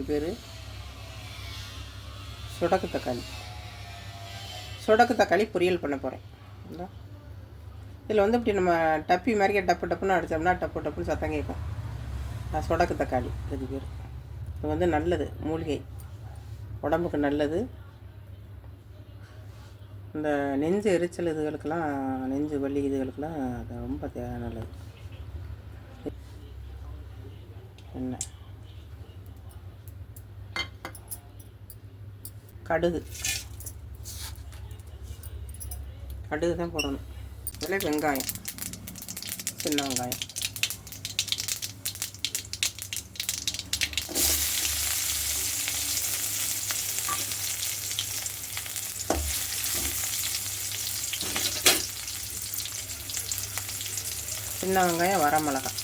பேர் சொடக்கு தக்காளி. சொடக்கு தக்காளி பொரியல் பண்ண போகிறேன். இதில் வந்து இப்படி நம்ம டப்பி மாதிரிக்கே டப்பு டப்புன்னு அடித்தோம்னா டப்பு டப்புன்னு சத்தம் கேட்கும். சொடக்கு தக்காளி இதுக்கு பேர். இது வந்து நல்லது, மூலிகை, உடம்புக்கு நல்லது. இந்த நெஞ்சு எரிச்சல் இதுகளுக்கெல்லாம், நெஞ்சு வலி இதுகளுக்கெல்லாம் அது ரொம்ப நல்லது. என்ன கடுகு தான் போடணும். இதில் வெங்காயம், சின்ன வெங்காயம், சின்ன வெங்காயம், வரமிளகாய்,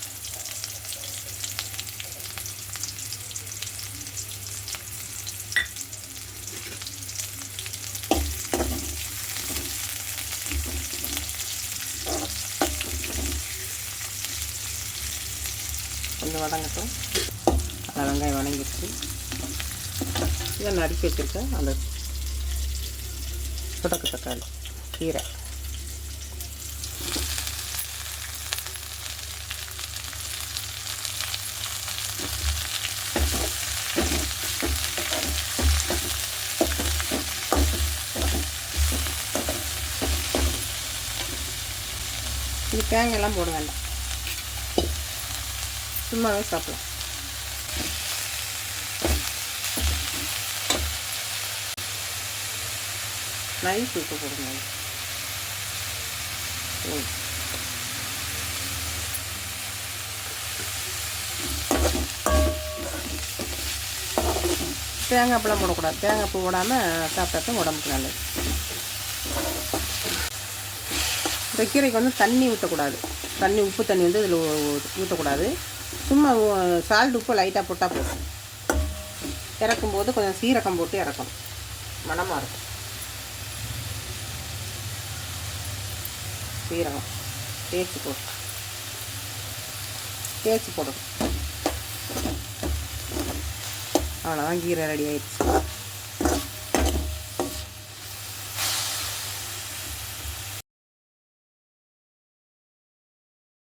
கொஞ்சம் வதங்கட்டும். அந்த வெங்காயம் வதங்கிடுச்சு. இதை நறுக்கி வச்சுருக்கேன் அந்த சொடக்கு தக்காளி, கீரை, இது தேங்காயெல்லாம் போட வேண்டாம், சும்மாவே சாப்பிடலாம். நைஸ் உப்பு போடுங்க. தேங்காய் பூலாம் போடக்கூடாது. தேங்காய் பூ போடாமல் சாப்பிட்டா உடம்புக்கு நல்லது. இந்த கீரைக்கு வந்து தண்ணி ஊற்றக்கூடாது. உப்பு தண்ணி வந்து இதில் ஊற்றக்கூடாது. சும்மா சால்ட் உப்பு லைட்டாக போட்டால் போதும். இறக்கும்போது கொஞ்சம் சீரகம் போட்டு இறக்கணும், மணமாக இருக்கும். சீரகம் தேய்ச்சி போடணும். அவ்வளோதான், கீரை ரெடி ஆயிடுச்சு.